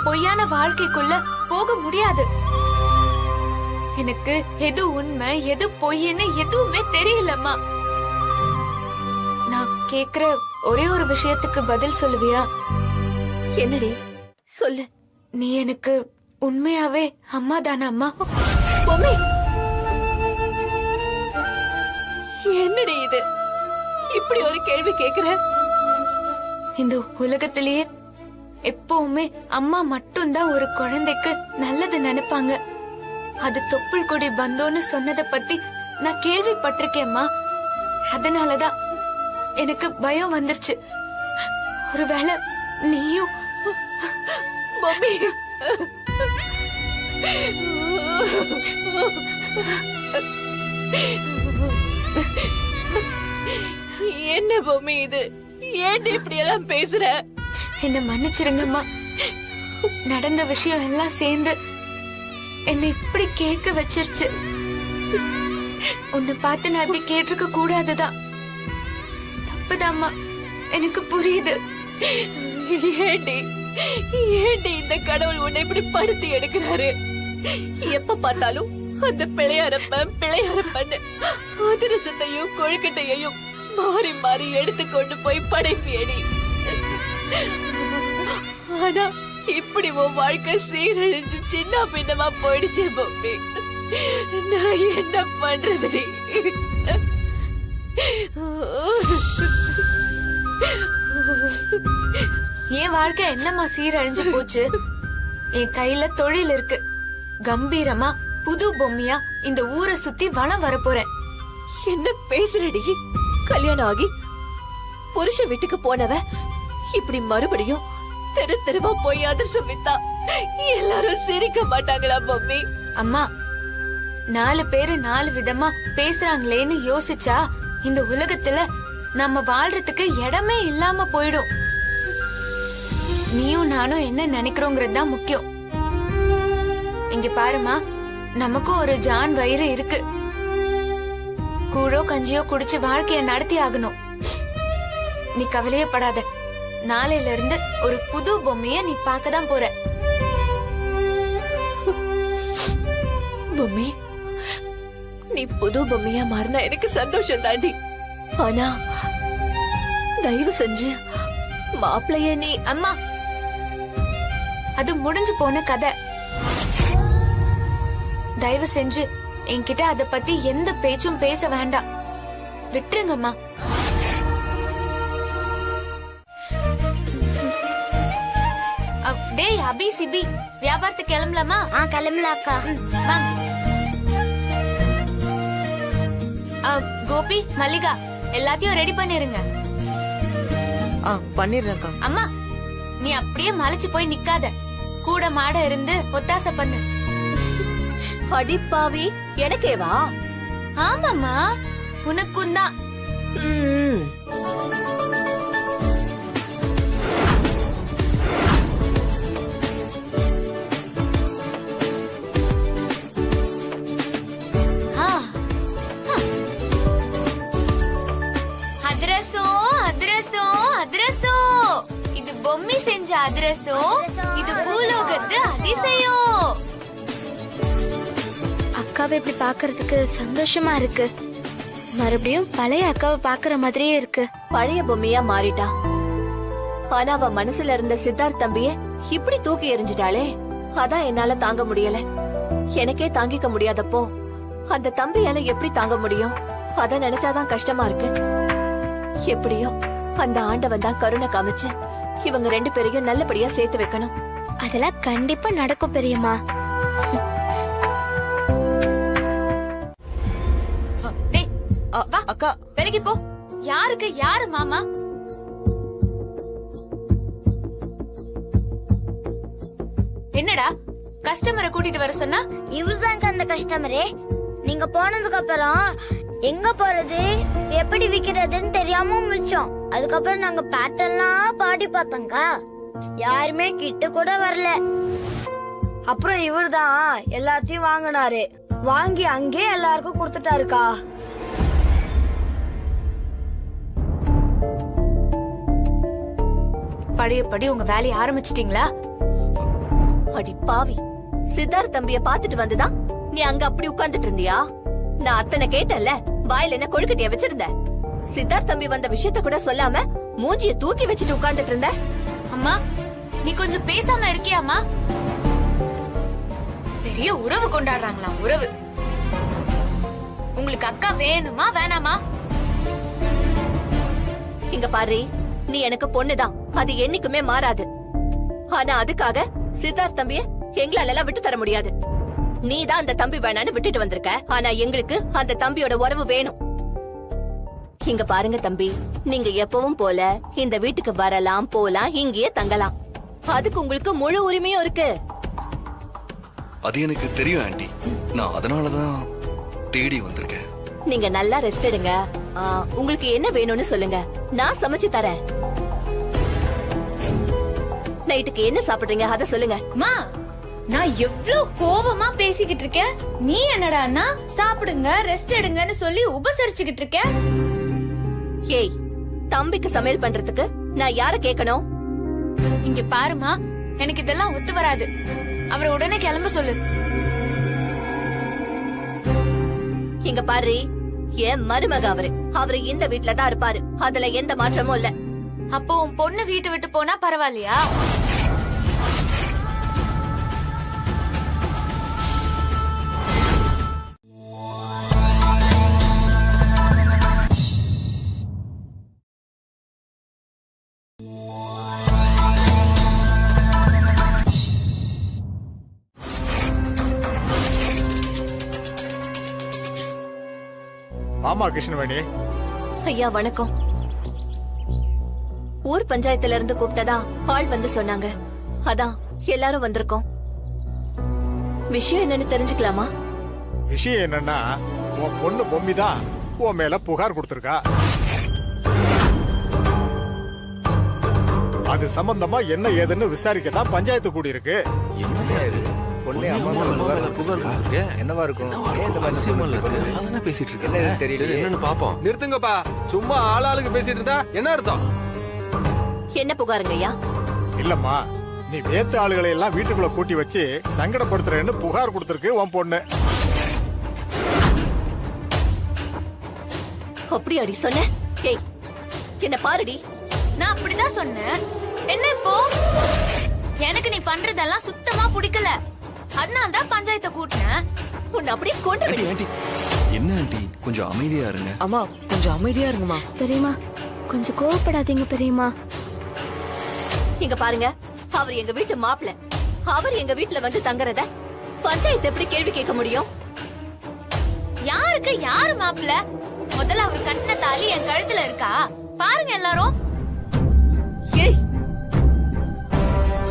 பொய்யான வாழ்க்கைக்குள்ள போக முடியாது. எனக்கு எது உண்மை எது பொய்ன்னு எதுவுமே தெரியலம்மா. நான் கேக்குற ஒரே ஒரு விஷயத்துக்கு பதில் சொல்லுவியா? என்னடி சொல்லு. நீ எனக்கு உண்மையாவே அம்மா தானே? அம்மா பொம்மி, என்னடி இது? இப்படி ஒரு கேள்வி கேக்குற? இந்த உலகத்திலேயே எப்பவுமே அம்மா மட்டும்தான் ஒரு குழந்தைக்கு நல்லது நினைப்பாங்க. அது தொப்புள் கொடி பந்தோன்னு சொன்னதை பத்தி நான் கேள்விப்பட்டிருக்கேம்மா. அதனாலதான் எனக்கு பயம் வந்துருச்சு. ஒருவேளை நீயும். மம்மி, என்ன பொம்மி இது? ஏன் இப்படி எல்லாம் பேசுற? என்ன மன்னிச்சிருங்கம்மா. நடந்த விஷயம் எல்லாம் சேர்ந்து என்னை இப்படி கேட்க வச்சிருச்சு. உன்னை பார்த்து நான் இப்படி கேட்டிருக்க கூடாதுதான். தப்புதாம்மா, எனக்கு புரியுது. ஏண்டி ஏண்டி இந்த கடவுள் உன்னை இப்படி படுத்தி எடுக்கிறாரு? எப்ப பார்த்தாலும் அந்த பிள்ளையாரப்பன்னு அதிரசத்தையும் கொழுக்கட்டையையும் மாறி மாறி எடுத்துக்கொண்டு போய் படைப்பியடி. ஆனா இப்படி உன் வாழ்க்கை சீரழிஞ்சு சின்ன பின்னமா போயிடுச்சே பொம்மி. நான் என்ன பண்றதுடி? என் வாழ்க்கை என்னம்மா சீரழிஞ்சு போச்சு? என் கையில தொழில் இருக்கு. கம்பீரமா புது பொம்மையா இந்த ஊரை சுத்தி வளம் வரப்போறேன். என்ன பேசுறடி? கல்யாணம் ஆகி புருஷ வீட்டுக்கு போனவ இப்படி மறுபடியும் தெரு தெருவா போய் அதிர்ஷ்டம் வித்தா எல்லாரும் சிரிக்க மாட்டாங்களா பொம்மி? அம்மா, 4 பேரு 4 விதமா பேசுறாங்களேன்னு யோசிச்சா இந்த உலகத்துல நம்ம வாழ்றதுக்கு இடமே இல்லாம போயிடும். நீயும் நானும் என்ன நினைக்கிறோங்கிறது தான் முக்கியம். இங்க பாருமா, நமக்கும் ஒரு ஜான் வயிறு இருக்கு. கூழோ கஞ்சியோ குடிச்சு வாழ்க்கைய நடத்தி ஆகணும். நீ கவலையே படாத. நாளையில இருந்து ஒரு புது பொம்மைய நீ பார்க்கதான் போற. பொம்மி, நீ புது பொம்மையா மாறினா எனக்கு சந்தோஷம் தாண்டி. ஆனா தயவு செஞ்சு மாப்பிளைய நீ. அம்மா, அது முடிஞ்சு போன கதை. தயவு செஞ்சு என்கிட்ட அத பத்தி எந்த பேச்சும் பேச வேண்டாம். விட்டுருங்கம்மா. டேய் அபி சிபி, வியாபாரத்துக்கு கிளம்பலாமா? கிளம்பலாக்கா. வாங்க. கோபி, மல்லிகா எல்லாத்தையும் ரெடி பண்ணிருங்க. பண்ணிடுறேன்க்கா. அம்மா, நீ அப்படியே மலைச்சு போய் நிக்காத. கூட மாட இருந்து ஒத்தாசை பண்ணு. அடிப்பாவி, எனக்கேவா? ஆமாமா, உனக்கும் தான். இது பொம்மி செஞ்ச அதிரசம். இது பூலோகத்து அதிசயம். அக்காவை இப்படி பாக்குறதுக்கு சந்தோஷமா இருக்கு. மறுபடியும் பழைய அக்காவை பாக்குற மாதிரியே இருக்கு. பழைய பொம்மையா மாறிட்டா. ஆனா அவ மனசுல இருந்த சித்தார்த் தம்பிய இப்படி தூக்கி எறிஞ்சிட்டாளே, அதான் என்னால தாங்க முடியல. எனக்கே தாங்கிக்க முடியாதப்போ அந்த தம்பியால எப்படி தாங்க முடியும்? அத நினைச்சாதான் கஷ்டமா இருக்கு. எப்படியோ அந்த ஆண்டவன் தான் கருணை காமிச்சு இவங்க 2 பேரையும் நல்லபடியா சேர்த்து வைக்கணும். அதெல்லாம் கண்டிப்பா நடக்கும் பெரியம்மா. அக்கா, விலகி போ. யாருக்கு யாரு மாமா? என்னடா கஸ்டமரை கூட்டிட்டு வர சொன்னா? இவர்தாங்க அந்த கஸ்டமரே. நீங்க போனதுக்கு அப்புறம் எங்க போறது எப்படி விக்கிறதுன்னு தெரியாம முடிச்சோம். அதுக்கப்புறம் நாங்க பேட்டர்ன்லாம் பாடி பார்த்தோங்க. யாருமே கிட்ட கூட வரல. அப்புறம் இவர்தான் எல்லாத்தையும் வாங்கினாரு. வாங்கி அங்கே எல்லாருக்கும் கொடுத்துட்டாருக்கா. பழையபடி உங்க வேலையை ஆரம்பிச்சிட்டீங்களா? அடி பாவி, சித்தார்த் தம்பிய பாத்துட்டு வந்துதான் நீ அங்க அப்படி உட்கார்ந்துட்டு இருந்தியா? நான் அத்தனை கேட்டேன்ல, வாயில என்ன கொழுக்கட்டிய வச்சிருந்த? சித்தார்த் தம்பி வந்த விஷயத்த கூட சொல்லாம மூஞ்சிய தூக்கி வச்சுட்டு உட்கார்ந்துட்டு இருந்த. அம்மா நீ கொஞ்சம் பேசாம இருக்கியாமா? பெரிய உறவு கொண்டாடுறாங்களாம், உறவு. உங்களுக்கு அக்கா வேணுமா வேணாமா? இங்க பாரு, நீ எனக்கு பொண்ணுதான், அது என்னைக்குமே மாறாது. ஆனா அதுக்காக சித்தார்த் தம்பிய எங்களால எல்லாம் விட்டு தர முடியாது. நீ தான் அந்த தம்பி வேணான்னு விட்டுட்டு வந்திருக்க. ஆனா எங்களுக்கு அந்த தம்பியோட உறவு வேணும். இங்க பாருங்க தம்பி, நீங்க எப்பவும் போல இந்த வீட்டுக்கு வரலாம், போலாம், இங்கேயே தங்கலாம். அதுக்கு உங்களுக்கு முழு உரிமையும் இருக்கு. அது எனக்கு தெரியும் ஆண்டி. நான் அதனாலதான் தேடி வந்திருக்கேன். நீங்க நல்லா ரெஸ்ட் எடுங்க. உங்களுக்கு என்ன வேணும்னு சொல்லுங்க, நான் சமைச்சு தரேன். நைட்டுக்கு என்ன சாப்பிடுறீங்க அத சொல்லுங்க. அம்மா நான் எவ்ளோ கோவமா பேசிக்கிட்டு இருக்கேன், நீ என்னடான்னா சாப்பிடுங்க ரெஸ்ட் எடுங்கன்னு சொல்லி உபசரிச்சுக்கிட்டு இருக்க. ஏய், தம்பிக்கு சமையல் பண்றதுக்கு நான் யார கேட்கணும்? இங்க பாருமா, எனக்கு இதெல்லாம் ஒத்து வராது. அவரை உடனே கிளம்ப சொல்லு. இங்க பாரு, என் மருமக அவரு இந்த வீட்ல தான் இருப்பாரு. அதுல எந்த மாற்றமும் இல்ல. அப்போ உன் பொண்ணு வீட்டை விட்டு போனா பரவாயில்லையா? ஆமா கிருஷ்ணவேணி. ஐயா வணக்கம். ஊர் பஞ்சாயத்துல இருந்து கூப்பிட்டதா ஆள் வந்து சொன்னாங்க. அதான் எல்லாரும் வந்திருக்கோம். விஷயம் என்னன்னு தெரிஞ்சுக்கலாமா? விஷயம் என்னன்னா, உன் பொண்ணு பொம்மிதான் உன் மேல புகார் கொடுத்திருக்கா. அது சம்பந்தமா என்ன ஏதுன்னு விசாரிக்கதான் பஞ்சாயத்து கூடி இருக்கு. என்னவா இருக்கும்? பேசிட்டு இருக்கேன். என்னன்னு பாப்போம். நிறுத்துங்கப்பா, சும்மா ஆளாளுக்கு பேசிட்டு இருந்தா என்ன அர்த்தம்? என்ன புகாருங்க ஐயா? இல்லம்மா, நீ வேத்து ஆளுகளை எல்லாம் வீட்டுக்குள்ள கூட்டி வச்சு சங்கடப்படுத்துறேன்னு புகார் கொடுத்திருக்கு உன் பொண்ணு. அப்படி அடி சொன்ன? ஏய், என்ன பாருடி. நான் அப்படிதான் சொன்னேன். என்ன இப்போ? எனக்கு நீ பண்றதெல்லாம் சுத்தமா பிடிக்கல. அதனால தான் பஞ்சாயத்தை கூட்டினேன். உன்னை அப்படியே கொண்டு விடு. ஆண்டி, என்ன ஆண்டி, கொஞ்சம் அமைதியா இருங்க. அம்மா கொஞ்சம் அமைதியா இருங்கம்மா. பெரியம்மா கொஞ்சம் கோவப்படாதீங்க பெரியம்மா. இங்க பாருங்க, அவர் எங்க வீட்டு மாப்பிள்ள. அவர் எங்க வீட்டுல வந்து தங்குறத பஞ்சாயத்து எப்படி கேள்வி கேட்க முடியும்? யாருக்கு யாரு மாப்பிள்ள? முதல்ல அவர் கட்டின தாலி என் கழுத்துல இருக்கா பாருங்க எல்லாரும். ஏய்,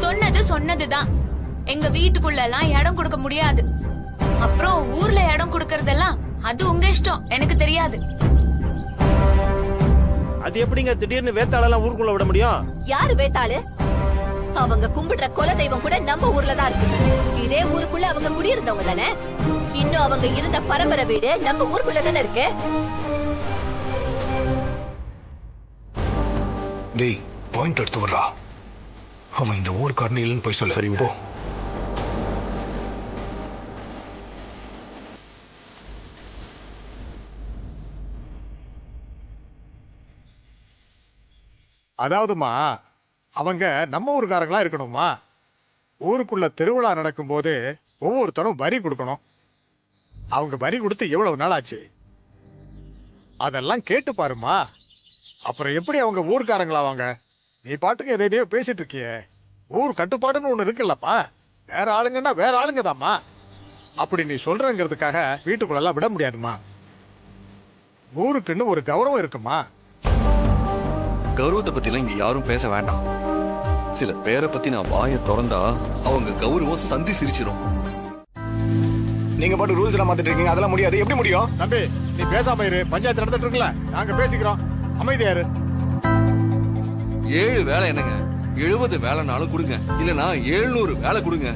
சொன்னது சொன்னதுதான். எங்க வீட்டுக்குள்ள எல்லாம் இடம் கொடுக்க முடியாது. அப்புறம் ஊர்ல இடம் கொடுக்கறதெல்லாம் அது உங்க இஷ்டம், எனக்கு தெரியாது. அது எப்படிங்க திடீர்னு வேத்தாளெல்லாம் ஊருக்குள்ள விட முடியும்? யாரு வேத்தாளு? அவங்க கும்பிடுற குல தெய்வம் கூட நம்ம ஊர்ல தான் இருக்கு. இதே ஊருக்குள்ள அவங்க குடியிருந்தவங்க தானே. இன்னும் அவங்க இருந்த பரம்பரை வீடு நம்ம ஊருக்குள்ள தானே இருக்கு. டேய், பாயிண்ட் எடுத்து வர்றா. அவன் இந்த ஊருக்காரன் இல்லைன்னு போய் சொல்ல. சரி போ. அதாவதுமா, அவங்க நம்ம ஊருக்காரங்களா இருக்கணுமா? ஊருக்குள்ள திருவிழா நடக்கும் போது ஒவ்வொருத்தரும் வரி கொடுக்கணும். அவங்க வரி கொடுத்து எவ்வளவு நாள் ஆச்சு? அதெல்லாம் கேட்டு பாருமா. அப்புறம் எப்படி அவங்க ஊருக்காரங்களாவாங்க? நீ பாட்டுக்கு எதையோ பேசிட்டு இருக்கிய. ஊர் கட்டுப்பாடுன்னு ஒண்ணு இருக்குல்லப்பா. வேற ஆளுங்கன்னா வேற ஆளுங்க தாம்மா. அப்படி நீ சொல்றங்கிறதுக்காக வீட்டுக்குள்ள எல்லாம் விட முடியாதுமா. ஊருக்குன்னு ஒரு கௌரவம் இருக்குமா. கௌரவத்தை பத்தி எல்லாம் இங்க யாரும் பேச வேண்டாம். சில பேரை பத்தி நான் வாயை திறந்தா அவங்க கௌரவம் சந்தி சிரிச்சிடும். நீங்க பாட்டு ரூல்ஸ் எல்லாம் மாத்திட்டு இருக்கீங்க. அதெல்லாம் முடியாது. எப்படி முடியும்? தம்பி, நீ பேசாம இரு. பஞ்சாயத்து நடந்துட்டு இருக்குல்ல, நாங்க பேசிக்கிறோம். அமைதியா இரு. 7 வேலை என்னங்க, 70 வேலைனாலும் கொடுங்க, இல்லனா 700 வேலை கொடுங்க.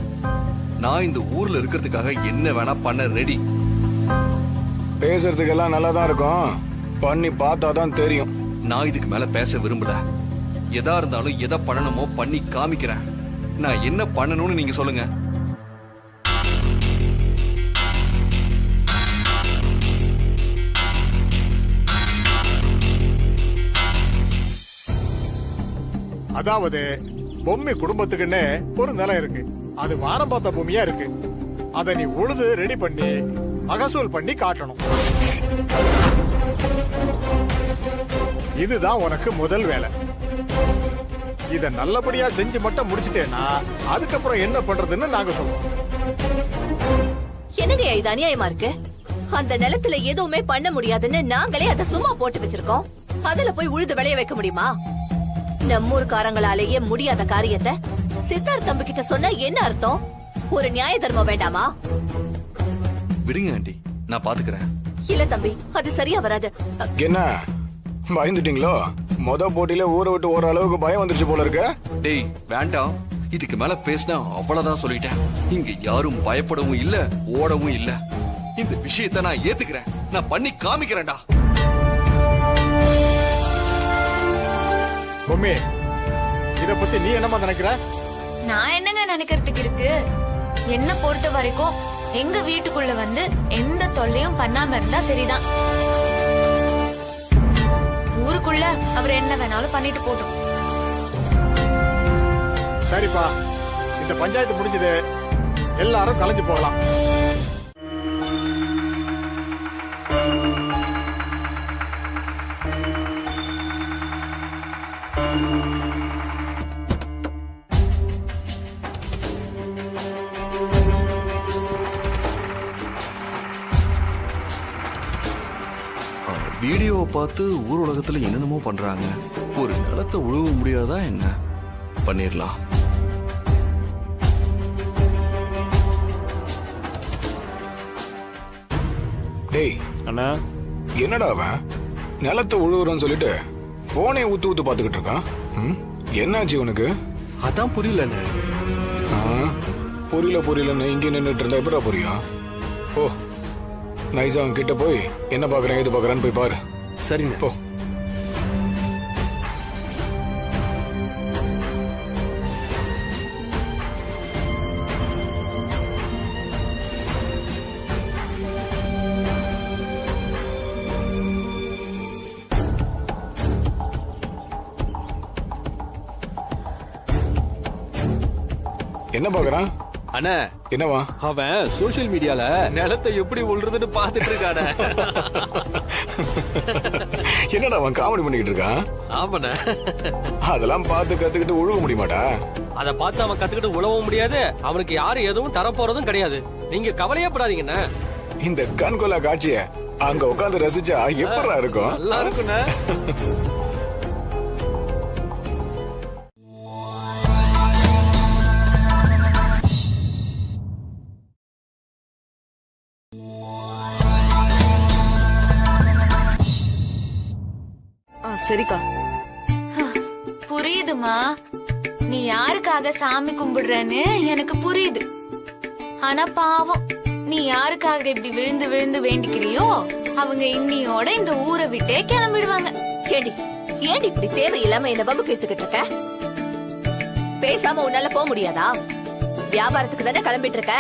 நான் இந்த ஊர்ல இருக்கிறதுக்காக என்ன வேணா பண்ண ரெடி. பேசுறதுக்கு எல்லாம் நல்லா தான் இருக்கும். பண்ணி பார்த்தா தான் தெரியும். நான் இதுக்கு மேல பேச விரும்பல. எதா இருந்தாலும் எதை பண்ணணுமோ பண்ணி காமிக்கிறேன். நான் என்ன பண்ணணும்னு நீங்க சொல்லுங்க. அதாவது பொம்மி குடும்பத்துக்குன்னு ஒரு நிலம் இருக்கு. அது வாரம் பார்த்த பூமியா இருக்கு. அதை நீ உழுது ரெடி பண்ணி மகசூல் பண்ணி காட்டணும். இதுதான் உனக்கு முதல் வேலை. இத நல்லபடியா செஞ்சு மட்டும் முடிச்சிட்டேன்னா அதுக்கப்புறம் என்ன பண்றதுன்னு நாங்க சொல்லுவோம். என்னங்க இது அநியாயமா இருக்கு? அந்த நிலத்துல எதுவுமே பண்ண முடியாதுன்னு நாங்களே அதை சும்மா போட்டு வச்சிருக்கோம். அதுல போய் உழுது விளைய வைக்க முடியுமா? நம்மூர்காரங்களாலேயே முடியாத காரியத்தை சித்தார்த் தம்பி கிட்ட சொன்னா என்ன அர்த்தம்? ஒரு நியாய தர்மம் வேண்டாமா? விடுங்க ஆண்டி, நான் பாத்துக்கிறேன். இல்ல தம்பி, அது சரியா வராது. என்ன பயந்துட்டீங்களோ? போட்டியில ஊரை விட்டு ஓர அளவுக்கு பயம் வந்துருச்சு போல இருக்க. டேய் வேண்டாம், இதுக்கு மேல பேசினா அவ்வளவுதான் சொல்லிட்டேன். இங்க யாரும் பயப்படவும் இல்ல, ஓடவும் இல்ல. இந்த விஷயத்தை நான் ஏத்துக்கிறேன். நான் பண்ணி காமிக்கிறேன்டா. பொம்மி, இத பத்தி நீ என்னமா நினைக்கிற? நான் என்னங்க நினைக்கிறதுக்கு இருக்கு? என்ன பொறுத்த வரைக்கும் எங்க வீட்டுக்குள்ள வந்து எந்த தொல்லையும் பண்ணாம இருந்தா சரிதான். ஊருக்குள்ள அவர் என்ன வேணாலும் பண்ணிட்டு போட்டோம். சரிப்பா, இந்த பஞ்சாயத்து முடிஞ்சது. எல்லாரும் கலைஞ்சு போகலாம். வீடியோவை பார்த்து ஊர் உலகத்துல என்னென்னமோ பண்றாங்க. ஒரு நிலத்தை உழுவ முடியாதா என்ன? பண்ணிடலாம். டேய் அண்ணா, என்னடா அவன் நிலத்தை உழுவுறன்னு சொல்லிட்டு போனே ஊத்து ஊத்து பாத்துக்கிட்டு இருக்கான். என்னாச்சு உனக்கு? அதான் புரியலண்ணே. புரியலன்னு இங்க நின்னுட்டு இருந்தா எப்படா புரியும்? ஓ, நைஸா அவன் கிட்ட போய் என்ன பாக்குறேன் எது பாக்குறான்னு போய் பாரு. சரிண்ணே. போ. என்ன பாக்குறான்? அண்ணா, என்னவா? அவன் சோசியல் மீடியால நிலத்தை எப்படி உள்றதுன்னு பாத்துட்டு இருக்கானே. என்னடா அவன் காமெடி பண்ணிக்கிட்டு இருக்கான்? ஆமாண்ணே. அதெல்லாம் பார்த்து கத்துக்கிட்டு உழுக முடியுமாடா? அத பார்த்து அவன் கத்துக்கிட்டு உழவும் முடியாது. அவனுக்கு யாரும் எதுவும் தரப்போறதும் கிடையாது. நீங்க கவலையே படாதீங்கண்ணே. இந்த கண்கொள்ளா காட்சிய அங்க உட்கார்ந்து ரசிச்சா எப்படா இருக்கும்? நல்லா இருக்குண்ணே. சரிக்கா, புரியுதுமா, நீ யாருக்காக சாமி கும்பிடுறன்னு எனக்கு புரியுது. ஆனா பாவம், நீ யாருக்காக இப்படி விழுந்து விழுந்து வேண்டிக்கிறியோ அவங்க இன்னியோட இந்த ஊரை விட்டே கிளம்பிடுவாங்க. ஏடி இப்படி தேவையில்லாம என்ன வம்புக்கு எடுத்துக்கிட்டு இருக்க? பேசாம உன்னால போக முடியாதா? வியாபாரத்துக்கு தானே கிளம்பிட்டு இருக்க,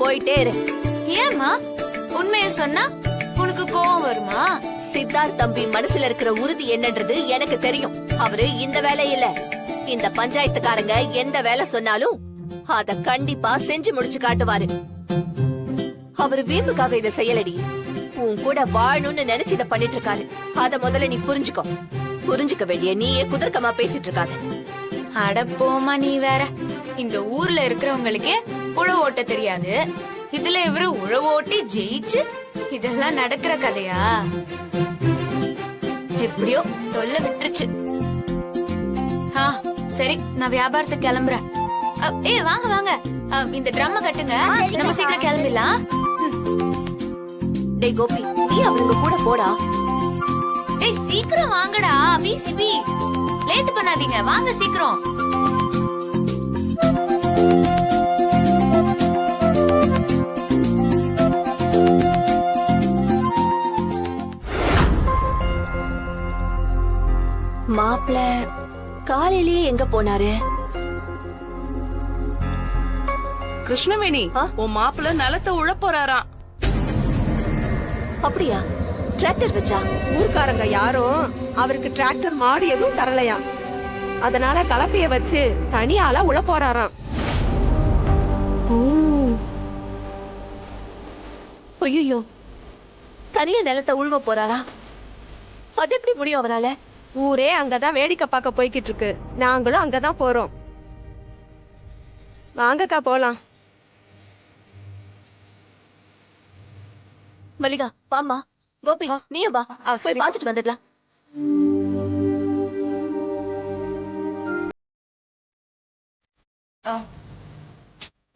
போயிட்டே இரு. ஏமா உண்மைய சொன்னா உனக்கு கோவம் வருமா? சித்தார்த் தம்பி மனசுல இருக்கிற உறுதி என்னன்றது எனக்கு தெரியும். அவரு இந்த வேலை இல்ல, இந்த பஞ்சாயத்துக்காரங்க எந்த வேலை சொன்னாலும் அத கண்டிப்பா செஞ்சு முடிச்சு காட்டுவாரு. அவரு வீம்புக்காக இத செய்யலடி, உன் கூட வாழணும்னு நினைச்சு இத பண்ணிட்டு இருக்காரு. அத முதல்ல நீ புரிஞ்சுக்கோ. புரிஞ்சுக்க வேண்டிய நீயே குதர்க்கமா பேசிட்டு இருக்காத. அட போமா, நீ வேற. இந்த ஊர்ல இருக்கிறவங்களுக்கே உழவு ஓட்ட தெரியாது. இதுல இவரு உழவு ஓட்டி ஜெயிச்சு இதெல்லாம் நடக்கிற கதையா? எப்படியோ தொல்லை விட்டுருச்சு. சரி, நான் வியாபாரத்துக்கு கிளம்புறேன். வாங்க வாங்க, இந்த ட்ரம்ம கட்டுங்க, நம்ம சீக்கிரம் கிளம்பிடலாம். டேய் கோபி, நீ அவங்க கூட போடா. டேய் சீக்கிரம் வாங்கடா, பிசிபி லேட் பண்ணாதீங்க, வாங்க சீக்கிரம். மாப்பிள்ள காலையிலேயே எங்க போனாரு? கிருஷ்ணவேணி, உன் மாப்பிள்ள நிலத்தை உழப்போறாராம். அப்படியா? டிராக்டர் வச்சா? ஊர்க்காரங்க யாரும் அவருக்கு டிராக்டர் மாடு எதுவும் தரலையா? அதனால கலப்பைய வச்சு தனியால உழ போறாராம். ஐயோ, தனியா நிலத்தை உழுவ போறாரா? அது எப்படி முடியும் அவரால? ஊரே அங்கதான் வேடிக்கை பார்க்க போய்கிட்டு இருக்கு. நாங்களும் அங்கதான் போறோம். வாங்கக்கா போலாம். மல்லிகா வாமா. கோபி நீயும் வா, போய் பார்த்துட்டு வந்துடலாம்.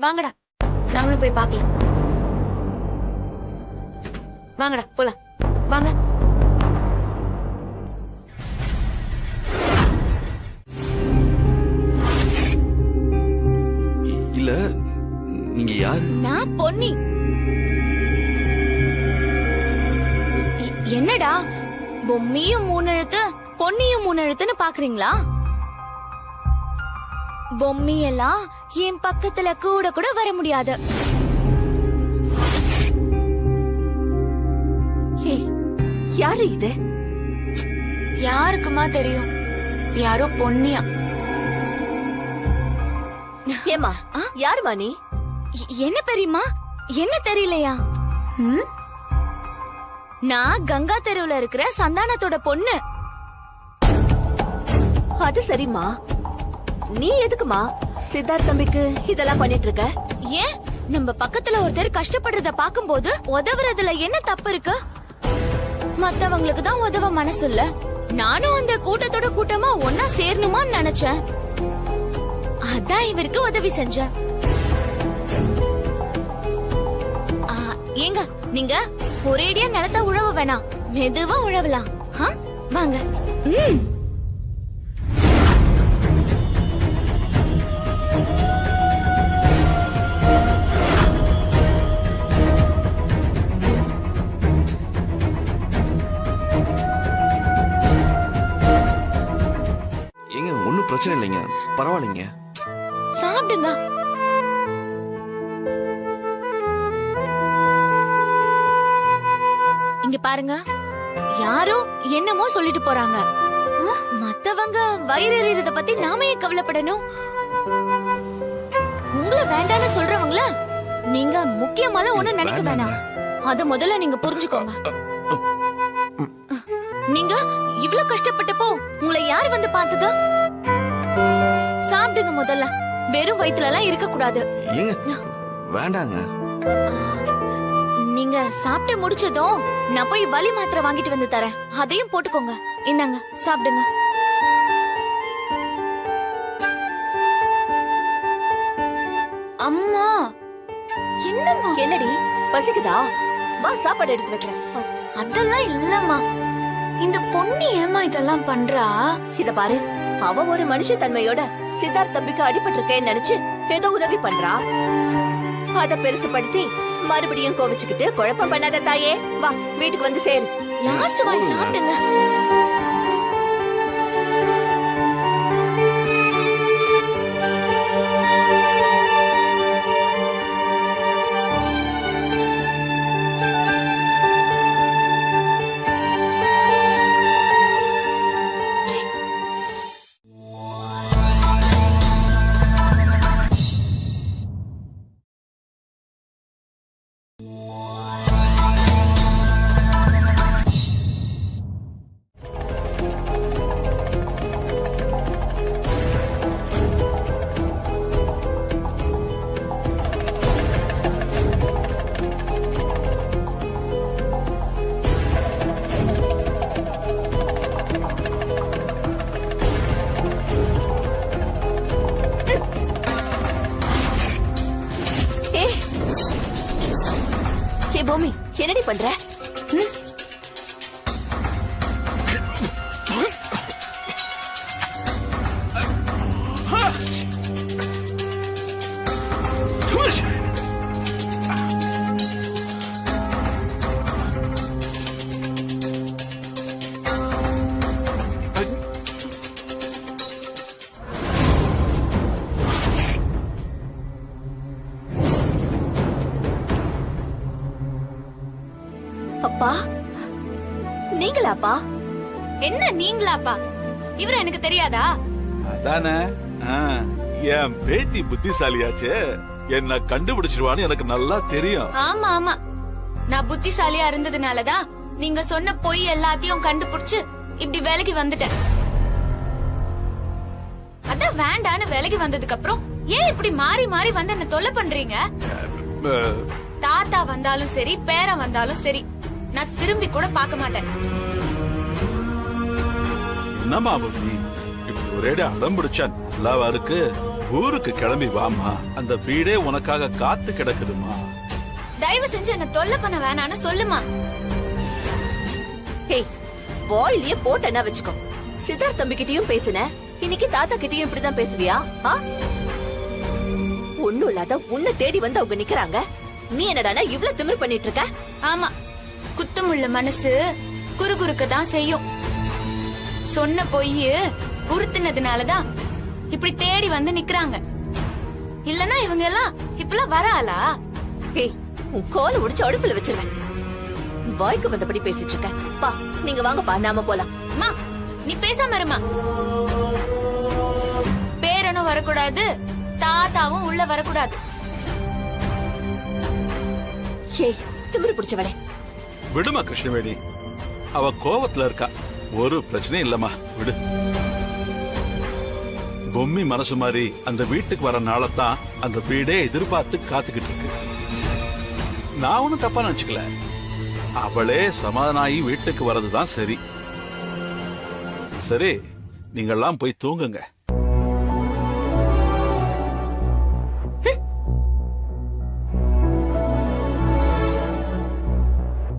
வாங்கடா, நாமளும் போய் பார்க்கலாம். வாங்கடா போலாம், வாங்க. இல்ல, நீங்க யார்? நான் பொன்னி. என்னடா பொம்மியும் 3 எழுத்து பொன்னியும் 3 எழுத்துன்னு பாக்குறீங்களா? பொம்மி எல்லாம் என் பக்கத்துல கூட கூட வர முடியாது. யாரு இது? யாருக்குமா தெரியும்? யாரோ பொன்னியா. ஏமா யாருமா நீ? என்ன பெரியமா, என்ன தெரியலையா? நான் கங்கா தெருவுல இருக்கிற சந்தானத்தோட பொண்ணு. அது சரிம்மா, நீ எதுக்குமா சித்தார்த் தம்பிக்கு இதெல்லாம் பண்ணிட்டு இருக்க? ஏன், நம்ம பக்கத்துல ஒருத்தர் கஷ்டப்படுறத பாக்கும்போது உதவுறதுல என்ன தப்பு இருக்கு? மத்தவங்களுக்கு தான் உதவ மனசு இல்ல. நானும் அந்த கூட்டத்தோட கூட்டமா ஒன்னா சேரணுமான்னு நினைச்சேன். அதான் இவருக்கு உதவி செஞ்சேன். ஏங்க, நீங்க ஒரேடியா நிலத்தை உழவ வேணாம், மெதுவா உழவலாம். வாங்க. ஏங்க, ஒன்னும் பிரச்சனை இல்லைங்க, பரவாயில்லைங்க. சாப்பிடுங்க. இங்க பாருங்க, யாரோ என்னமோ சொல்லிட்டு போறாங்க. மத்தவங்க வயிறு எறியறத பத்தி நாம ஏன் கவலைப்படணும்? உங்களை வேண்டான்னு சொல்றவங்கள நீங்க முக்கியமான ஒண்ணு நினைக்க வேணாம். அத முதல்ல நீங்க புரிஞ்சுக்கோங்க. நீங்க இவ்ளோ கஷ்டப்பட்டப்போ உங்களை யார் வந்து பார்த்தது? சாப்பிடுங்க முதல்ல, வெறும் வயித்துல எல்லாம் இருக்க கூடாது. வேண்டாங்க. நீங்க சாப்பிட்டு முடிச்சதும் நான் போய் வலி மாத்திரை வாங்கிட்டு வந்து தரேன், அதையும் போட்டுக்கோங்க. இந்தாங்க, சாப்பிடுங்க. அம்மா, என்னம்மா? என்னடி பசிக்குதா? வா, சாப்பாடு எடுத்து வைக்கிறேன். அதெல்லாம் இல்லம்மா, இந்த பொண்ணு ஏமா இதெல்லாம் பண்றா? இத பாரு, அவ ஒரு மனுஷ தன்மையோட சித்தார்த் தம்பிக்கு அடிபட்டு இருக்கேன்னு நினைச்சு ஏதோ உதவி பண்றா. அத பெருசுபடுத்தி மறுபடியும் கோவிச்சுக்கிட்டு குழப்பம் பண்ணாத தாயே. வா, வீட்டுக்கு வந்து சேரு. லாஸ்ட் வாய் சாப்பிடுங்க. பூமி, என்னடி பண்ற? அப்பா, நீங்களாப்பா? என்ன நீங்களாப்பா? இவரு எனக்கு தெரியாதா? அதானே என் பேத்தி புத்திசாலியாச்சு, என்ன கண்டுபிடிச்சிருவான்னு எனக்கு நல்லா தெரியும். ஆமா ஆமா, நான் புத்திசாலியா இருந்ததுனாலதான் நீங்க சொன்ன பொய் எல்லாத்தையும் கண்டுபிடிச்சு இப்படி வேலைக்கு வந்துட்டேன். அதான் வேண்டான்னு வேலைக்கு வந்ததுக்கு அப்புறம் ஏன் இப்படி மாறி மாறி வந்து என்ன தொல்லை பண்றீங்க? தாத்தா வந்தாலும் சரி, பேரன் வந்தாலும் சரி, நான் திரும்பி கூட பார்க்க மாட்டேன். என்னம்மா புத்தி, இப்படி ஒரேடி அடம் பிடிச்சா நல்லாவா இருக்கு? ஊருக்கு கிளம்பி வாமா, அந்த வீடே உனக்காக காத்து கிடக்குதுமா. தயவு செஞ்சு என்ன தொல்லை பண்ண வேணான்னு சொல்லுமா. ஏய், வாயிலேயே போட்டேன்னா வச்சுக்கோ. சித்தார்த் தம்பி கிட்டயும் பேசுன, இன்னைக்கு தாத்தா கிட்டயும் இப்படிதான் பேசுவியா? ஒண்ணும் இல்லாத உன்னை தேடி வந்து அவங்க நிக்கிறாங்க, நீ என்னடானா இவ்ளோ திமிரு பண்ணிட்டு இருக்க? ஆமா, குத்தமுள்ள மனசு குறுகுறுக்கதான் செய்யும். சொன்ன பொய் உறுத்தினதுனாலதான் இப்படி தேடி வந்து நிக்கிறாங்க. இல்லனா இவங்க எல்லாம் இப்பெல்லாம் வராளா? ஏய், உன் கோலை உடிச்சு அடுப்புல வச்சிருவேன். வாய்க்கு வந்தபடி பேசிட்டு இருக்க. பா, நீங்க வாங்கப்பா, நாம போலாம். அம்மா, நீ பேசாம இருமா. பேரனும் வரக்கூடாது, தாத்தாவும் உள்ள வரக்கூடாது. ஏய், திமிரு பிடிச்சவளே. விடுமா கிருஷ்ணவேணி, அவ கோவத்துல இருக்கா, ஒரு பிரச்சனையும் இல்லம்மா, விடு. பொம்மி மனசு மாதிரி அந்த வீட்டுக்கு வர நாளத்தான் அந்த வீடே எதிர்பார்த்து காத்துக்கிட்டு இருக்கு. நான் ஒண்ணும் தப்பா நினைச்சுக்கல, அவளே சமாதானாயி வீட்டுக்கு வரதுதான் சரி. சரி, நீங்கெல்லாம் போய் தூங்குங்க.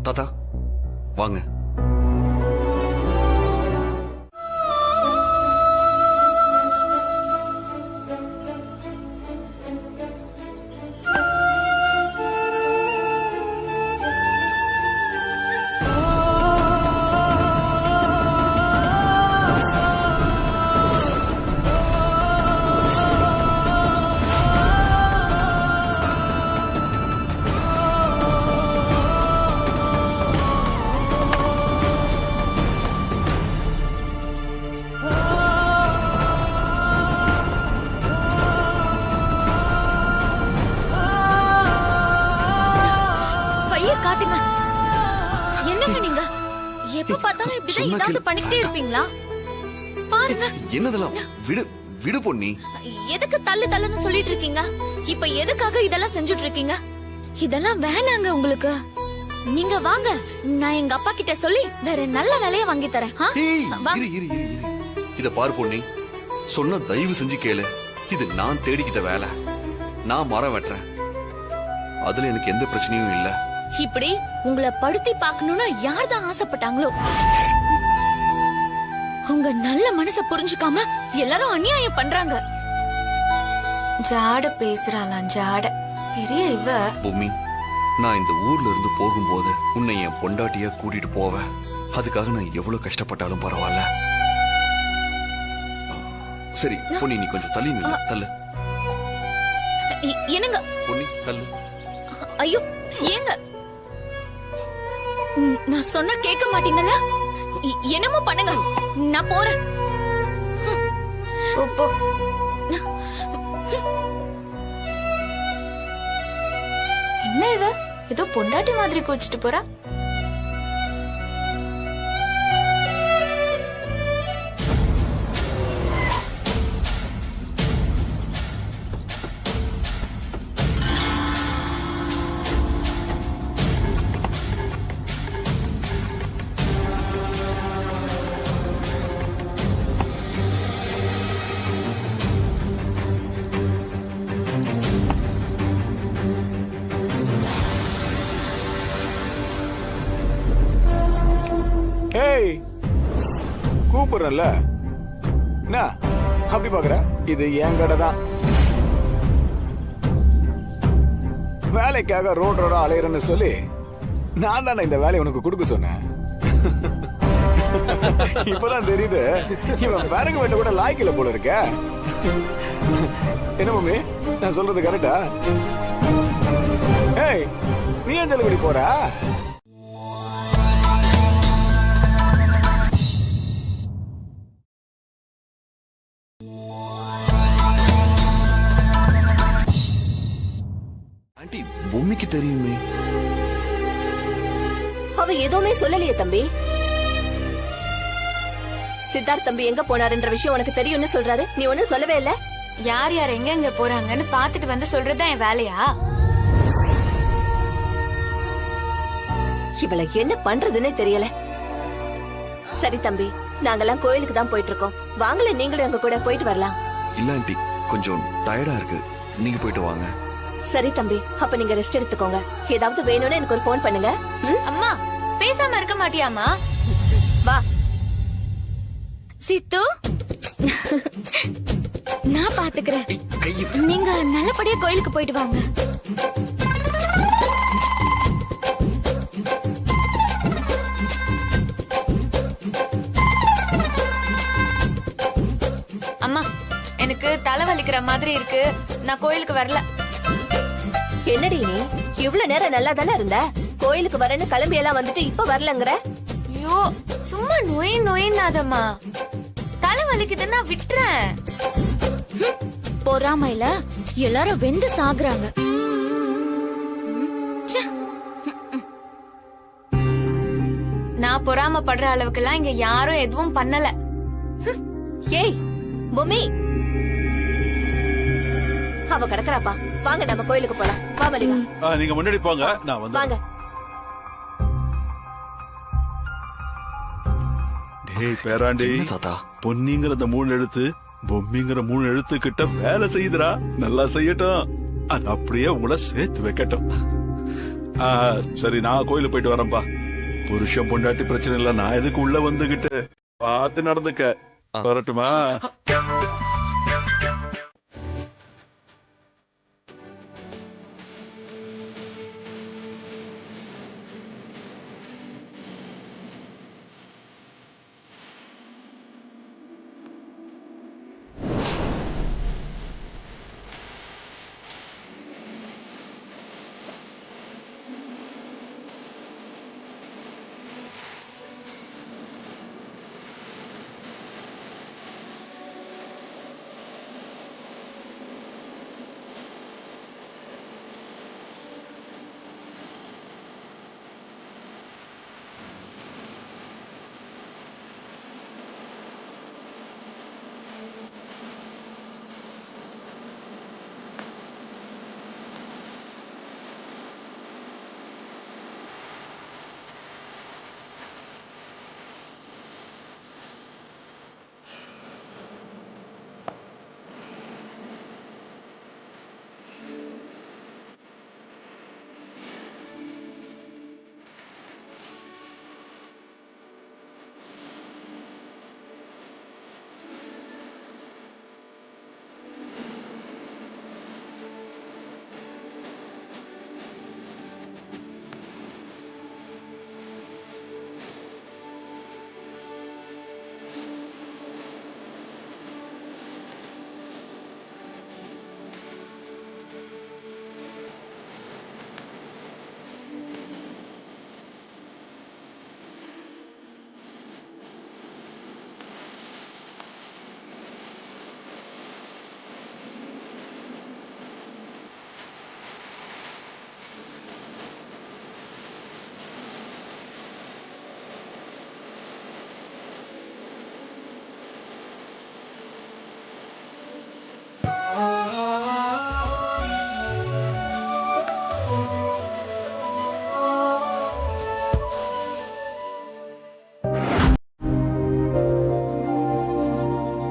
தாத்தா வாங்க. காட்டுங்க. என்னங்க நீங்க எப்ப பார்த்தாலும் இப்படிதான் ஏதாவது பண்ணிக்கிட்டே இருப்பீங்களா? பாருங்க. என்னதெல்லாம்? விடு விடு பொன்னி. எதுக்கு தள்ளு தள்ளுன்னு சொல்லிட்டு இருக்கீங்க? இப்ப எதுக்காக இதெல்லாம் செஞ்சுட்டு இருக்கீங்க? இதெல்லாம் வேணாங்க உங்களுக்கு. நீங்க வாங்க, நான் எங்க அப்பா கிட்ட சொல்லி வேற நல்ல வேலைய வாங்கி தரேன். இத பாரு பொன்னி, சொன்ன தயவு செஞ்சு கேளு. இது நான் தேடிக்கிட்ட வேலை. நான் மரம் வெட்டுறேன், அதுல எனக்கு எந்த பிரச்சனையும் இல்ல. இப்படி உங்களை படுத்தி பார்க்கணும்னு யார் தான் ஆசைப்பட்டாங்களோ, உங்க நல்ல மனச புரிஞ்சுக்காம எல்லாரும் அநியாயம் பண்றாங்க. ஜாட பேசுறாளாம், ஜாட பெரிய இவ. பூமி, நான் இந்த ஊர்ல இருந்து போகும்போது உன்னை என் பொண்டாட்டியா கூட்டிட்டு போவேன். அதுக்காக நான் எவ்வளவு கஷ்டப்பட்டாலும் பரவாயில்ல. சரி பொன்னி, நீ கொஞ்சம் தள்ளி நில்லு. தள்ளு. என்னங்க பொன்னி, தள்ளு. ஐயோ, ஏங்க நான் சொன்னா கேட்க மாட்டீங்கல்ல? என்னமோ பண்ணுங்க, நான் போறேன். போ. என்ன இவ ஏதோ பொண்டாட்டி மாதிரி கோச்சிட்டு போறா? கூப்பிடுறல, என்ன அப்படி பாக்குற? இது என் கடை தான். வேலைக்காக ரோட் ரோடா அலையறன்னு சொல்லி நான் தானே இந்த வேலையை உனக்கு கொடுக்க சொன்னேன். இப்பதான் தெரியுது இவன் விறகு வெட்ட கூட லாய்க்கில போல இருக்க. என்ன மம்மி, நான் சொல்றது கரெக்டா? ஏய், நீ ஏன் ஜல்லுபடி போற? தெரியுமே. அவ எதுவுமே சொல்லலையே தம்பி. சித்தார்த் தம்பி எங்க போனாருன்ற விஷயம் உனக்கு தெரியும்னு சொல்றாரு, நீ ஒண்ணும் சொல்லவே இல்ல. யார் யார் எங்க போறாங்கன்னு பாத்துட்டு வந்து சொல்றதுதான் என் வேலையா? இவள என்ன பண்றதுன்னே தெரியல. சரி தம்பி, நாங்கெல்லாம் கோயிலுக்கு தான் போயிட்டு இருக்கோம். வாங்கல நீங்களும் எங்க கூட போயிட்டு வரலாம். இல்ல ஆண்டி, கொஞ்சம் டயர்டா இருக்கு, நீங்க போயிட்டு வாங்க. சரி தம்பி, அப்ப நீங்க ரெஸ்ட் எடுத்துக்கோங்க. ஏதாவது வேணும்னு எனக்கு ஒரு ஃபோன் பண்ணுங்க. அம்மா பேசாம இருக்க மாட்டியாமா? வா சித்து, நான் பாத்துக்கிறேன். நீங்க நல்லபடியா கோயிலுக்கு போயிட்டு வாங்க. அம்மா, எனக்கு தலை வலிக்கிற மாதிரி இருக்கு, நான் கோயிலுக்கு வரல. என்னடி நீ இவ்வளவு நேரம் நல்லா தானே இருந்த? கோயிலுக்கு வரேன்னு கிளம்பி எல்லாம் வந்துட்டு இப்ப வரலங்கற? ஐயோ, சும்மா நோயின்னாதம்மா. தலை வலிக்குதுன்னா விட்டுறேன். பொறாமையில எல்லாரும் வெந்து சாகுறாங்க. நான் பொறாமப்படுற அளவுக்குலாம் இங்க யாரும் எதுவும் பண்ணல. ஏய் பொம்மி, அவ கிடக்குறாப்பா. வாங்க நம்ம கோயிலுக்கு போலாம். வா மல்லிகா. நீங்க முன்னாடி போங்க, நான் வந்து. வாங்க. டேய் பேராண்டி தாத்தா, பொன்னிங்கிற அந்த 3 எழுத்து, பொம்மிங்கிற 3 எழுத்து கிட்ட வேலை செய்யுதுடா. நல்லா செய்யட்டும், அது அப்படியே உங்களை சேர்த்து வைக்கட்டும். சரி, நான் கோயிலுக்கு போயிட்டு வரேன்பா. புருஷன் பொண்டாட்டி பிரச்சனை இல்ல, நான் எதுக்கு உள்ள வந்துகிட்டு? பார்த்து நடந்துக்க. வரட்டுமா?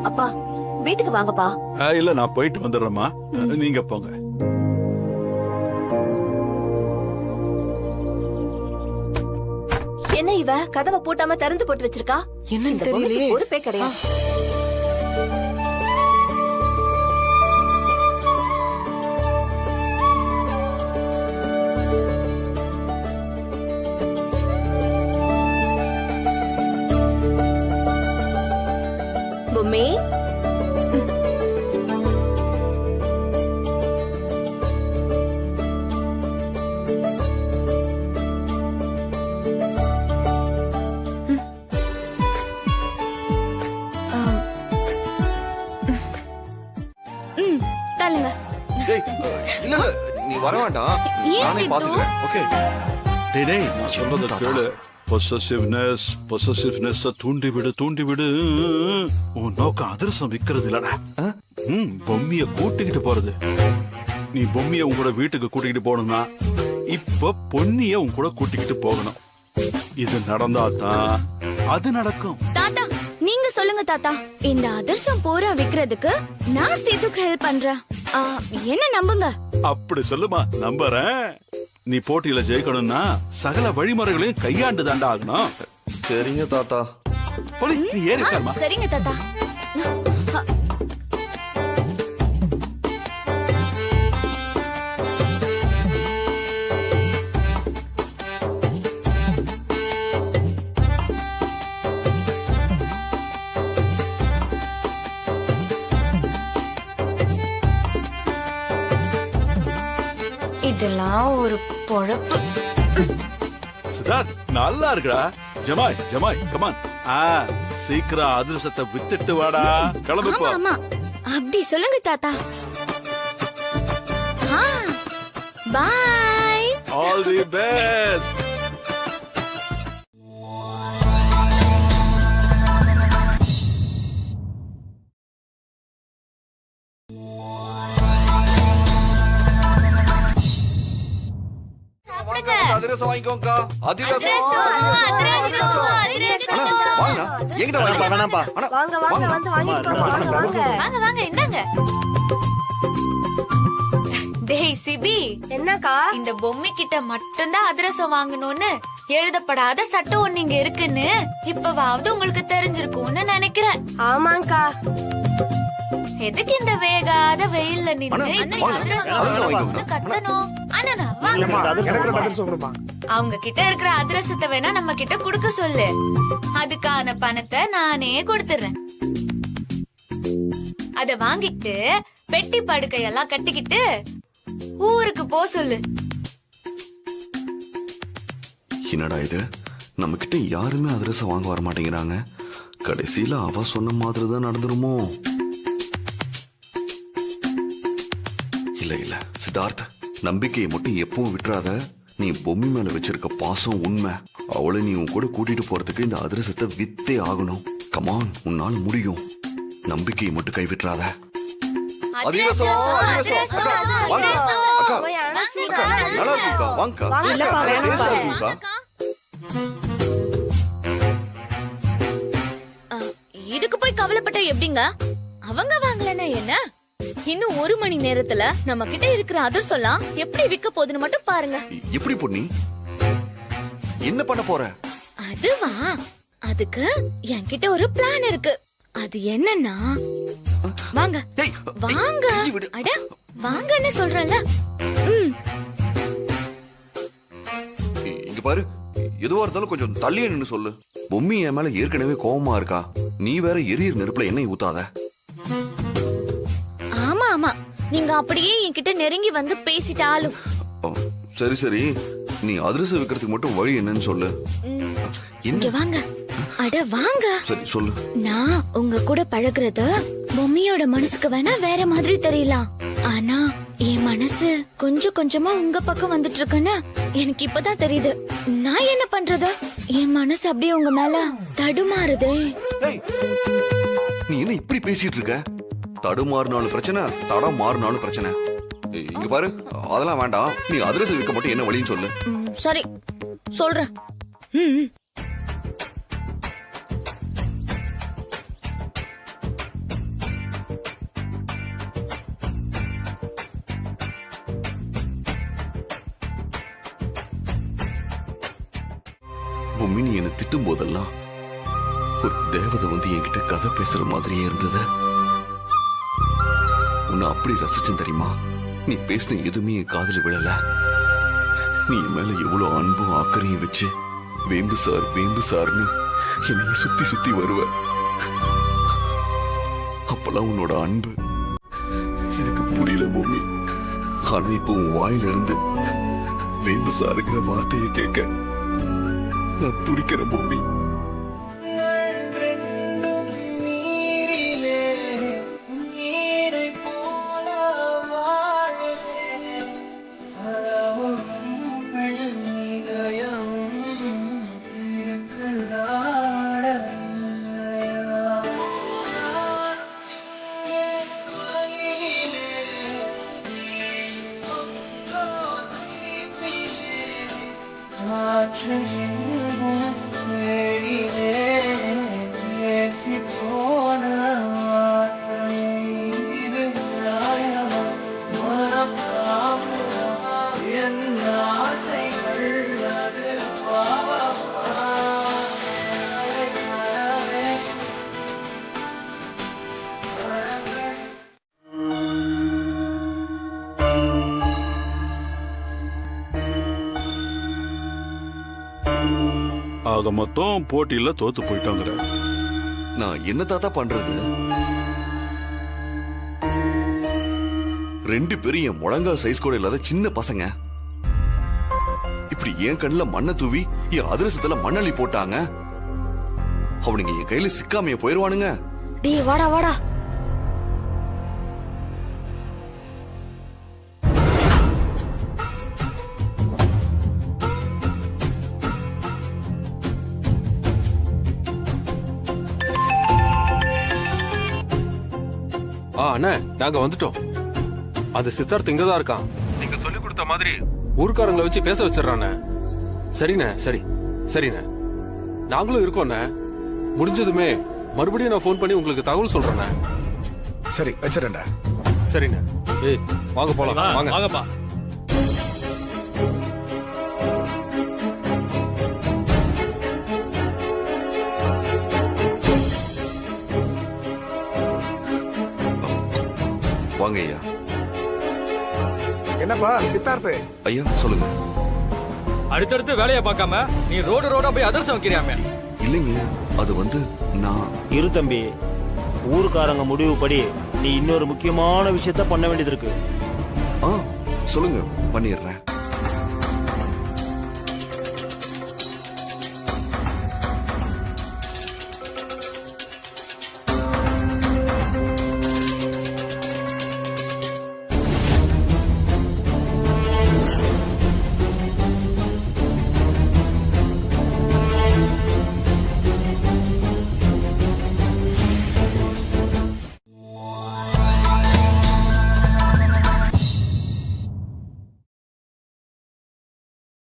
அப்பா, வீட்டுக்கு வாங்கப்பா. இல்ல, நான் போயிட்டு வந்துடுறேம்மா, நீங்க போங்க. என்ன இவ கதவை பூட்டாம திறந்து போட்டு வச்சிருக்கா? என்னன்னு தெரியலையே. பொறுப்பே கிடையாது. பொம்மி, தள்ளுங்க. இல்ல, நீ வர வேண்டாம், நானே பாத்துக்கிறேன். ஓகே டேய் நான் சொல்றத கேளு. பொசசிவ்னஸ் தூண்டி விடு. உன் நோக்கம் அதிரசம் விக்கிறது இல்லடா, பொம்மிய கூட்டிக்கிட்டு போறது. நீ பொம்மிய உங்களோட வீட்டுக்கு கூட்டிக்கிட்டு போகணும்னா இப்ப பொன்னிய உன் கூட கூட்டிக்கிட்டு போகணும். இது நடந்தாதான் அது நடக்கும். தாத்தா நீங்க சொல்லுங்க தாத்தா, இந்த அதிர்ஷ்டம் பூரா விக்கிறதுக்கு நான் சித்துக்கு ஹெல்ப் பண்றேன். என்ன நம்புங்க. அப்படி சொல்லுமா, நம்புறேன். நீ போட்டியில ஜெயிக்கணும்னா சகல வழிமுறைகளையும் கையாண்டு தாண்டா ஆகணும். சரிங்க தாத்தா. நீ ஏறிக்காமா. சரிங்க தாத்தா. இதெல்லாம் ஒரு பொழப்பு. சித்தார்த் நல்லா இருக்குடா. ஜமாய் கமான். சீக்கிரம் அதிர்ஷ்டத்தை வித்துட்டு வாடா. கிளம்பு போ. ஆமா அப்படி சொல்லுங்க தாத்தா. பாய். All the best. அதிரசம் வாங்கிக்கோங்க. அதிரசம் வாங்க. எங்கிட்ட வேணாம்ப்பா. வாங்க இந்தாங்க. டேய் சிபி, என்னக்கா? இந்த பொம்மை கிட்ட மட்டும்தான் அதிரசம் வாங்கணும்னு எழுதப்படாத சட்டம் ஒண்ணு இங்க இருக்குன்னு இப்பவாவது உங்களுக்கு தெரிஞ்சிருக்கும்னு நினைக்கிறேன். ஆமாங்கா. எதுக்கு இந்த வேகாத வெயில்ல நின்னு அதிரசம் கத்தணும்? அவங்க கிட்ட இருக்கிற அதிரசத்தை வேணா நம்ம கிட்ட குடுக்க சொல்லு. அதுக்கான பணத்தை நானே கொடுத்துறேன். அத வாங்கிட்டு பெட்டி படுக்கையெல்லாம் கட்டிக்கிட்டு ஊருக்கு போ சொல்லு. என்னடா இது, நம்ம கிட்ட யாருமே அதிரசம் வாங்க வர மாட்டேங்கிறாங்க. கடைசியில அவ சொன்ன மாதிரி தான் நடந்துருமோ? இல்ல சித்தார்த், நம்பிக்கையை மட்டும் எப்பவும் விட்டுறாத. நீ பொம்மி மேல வச்சிருக்க பாசம் உண்மை. அவளை நீ உன் கூட கூட்டிட்டு போறதுக்கு இந்த அதிரசத்தை வித்தே ஆகணும். கமான், உன்னால முடியும். நம்பிக்கையை மட்டும் கைவிட்டுறாத. இதுக்கு போய் கவலைப்பட்ட எப்படிங்க? அவங்க வாங்கலன்னா என்ன? இன்னும் 1 மணி நேரத்துல நம்ம கிட்ட இருக்கிற அதிர்சம்லாம் எப்படி விக்க போகுதுன்னு மட்டும் பாருங்க. எப்படி பொன்னி, என்ன பண்ண போற? அதுவா, அதுக்கு என்கிட்ட ஒரு பிளான் இருக்கு. அது என்னன்னா, வாங்க வாங்க, அட வாங்கன்னு சொல்றேன்ல. இங்க பாரு, எதுவா இருந்தாலும் கொஞ்சம் தள்ளியே நின்னு சொல்லு. பொம்மி என் மேல ஏற்கனவே கோவமா இருக்கா. நீ வேற எரியிற நெருப்புல எண்ணெய் ஊத்தாத. ஆமா, நீங்க அப்படியே என்கிட்ட நெருங்கி வந்து பேசிட்டாலும். சரி, நீ அதிரசம் விக்கிறதுக்கு மட்டும் வழி என்னன்னு சொல்லு. இங்க வாங்க, அட வாங்க. சரி சொல்லு. நான் உங்க கூட பழகுறது பொம்மியோட மனசுக்கு வேணா வேற மாதிரி தெரியலாம். ஆனா என் மனசு கொஞ்சம் கொஞ்சமா உங்க பக்கம் வந்துட்டு இருக்குன்னு எனக்கு இப்பதான் தெரியுது. நான் என்ன பண்றது? என் மனசு அப்படியே உங்க மேல தடுமாறுதே. நீ என்ன இப்படி பேசிட்டு இருக்க? தடுமாறினாலும் பிரச்சனை, தடம் மாறினாலும் பிரச்சனை. இங்க பாரு, அதெல்லாம் வேண்டாம். நீ அதிரசம் விற்க மட்டும் என்ன வழின்னு சொல்லு. சரி சொல்றேன். பொம்மி, நீ என்ன திட்டும் போதெல்லாம் ஒரு தேவதை வந்து என்கிட்ட கதை பேசுற மாதிரியே இருந்தது. உன்னை அப்படி ரசிச்சேன் தெரியுமா? நீ பேசின எதுவுமே என் காதுல விழல. நீ என் மேல எவ்வளவு அன்பும் அக்கறையும் வச்சு வேம்பு சார்னு என்னைய சுத்தி வருவ. அப்பெல்லாம் உன்னோட அன்பு எனக்கு புரியல பொம்மி. ஆனா இப்போ உன் வாயில இருந்து வேம்பு சாருங்கிற வார்த்தையை கேட்க நான் துடிக்கிற பொம்மி. ஆக மொத்தம் போட்டியில தோத்து போயிட்டாங்கிற. நான் என்ன தாத்தா பண்றது? 2 பேரும் என் முழங்கா சைஸ் கூட இல்லாத சின்ன பசங்க. இப்படி என் கண்ணுல மண்ணை தூவி என் அதிரசத்துல மண்ணள்ளி போட்டாங்க. அவனுங்க என் கையில சிக்காமைய போயிருவானுங்க. டேய் வாடா வாடா. அண்ணே, நாங்க வந்துட்டோம். அந்த சித்தார்த் இங்கதான் இருக்கான். நீங்க சொல்லி கொடுத்த மாதிரி ஊர்க்காரங்களை வச்சு பேச வச்சிடறானே. சரிண்ணே, சரி சரிண்ணே, நாங்களும் இருக்கோண்ணே. முடிஞ்சதுமே மறுபடியும் நான் போன் பண்ணி உங்களுக்கு தகவல் சொல்றேண்ணே. சரி வச்சிடறேன்டா. சரிண்ணே. ஏய் வாங்க போலாம். வாங்க வாங்கப்பா. வாங்க ஐயா. என்னப்பா சித்தார்த்து? ஐயா சொல்லுங்க. அடுத்தடுத்து வேலையை பார்க்காம நீ ரோடா போய் அதிரசம் வைக்கிறியாமே? இல்லைங்க, அது வந்து நான். இரு தம்பி, ஊருக்காரங்க முடிவுப்படி நீ இன்னொரு முக்கியமான விஷயத்த பண்ண வேண்டியது இருக்கு. சொல்லுங்க, பண்ணிடுறேன்.